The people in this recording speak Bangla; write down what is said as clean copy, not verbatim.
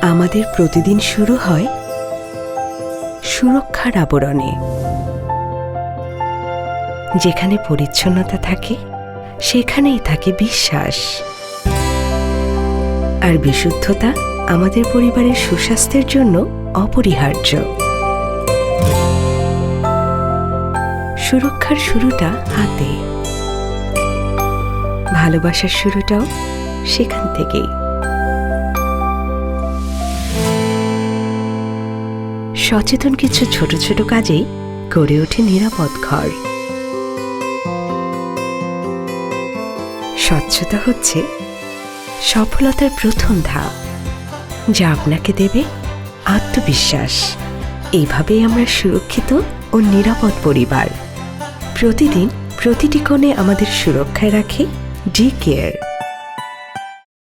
আমাদের প্রতিদিন শুরু হয় সুরক্ষার আবরণে। যেখানে পরিচ্ছন্নতা থাকে সেখানেই থাকে বিশ্বাস, আর বিশুদ্ধতা আমাদের পরিবারের সুস্বাস্থ্যের জন্য অপরিহার্য। সুরক্ষার শুরুটা হাতে, ভালোবাসার শুরুটাও সেখান থেকেই। সচেতন কিছু ছোট ছোট কাজেই গড়ে ওঠে নিরাপদ ঘর। স্বচ্ছতা হচ্ছে সফলতার প্রথম ধাপ, যা আপনাকে দেবে আত্মবিশ্বাস। এইভাবেই আমরা সুরক্ষিত ও নিরাপদ পরিবার। প্রতিদিন প্রতিটি কোণে আমাদের সুরক্ষায় রাখে ডি কেয়ার।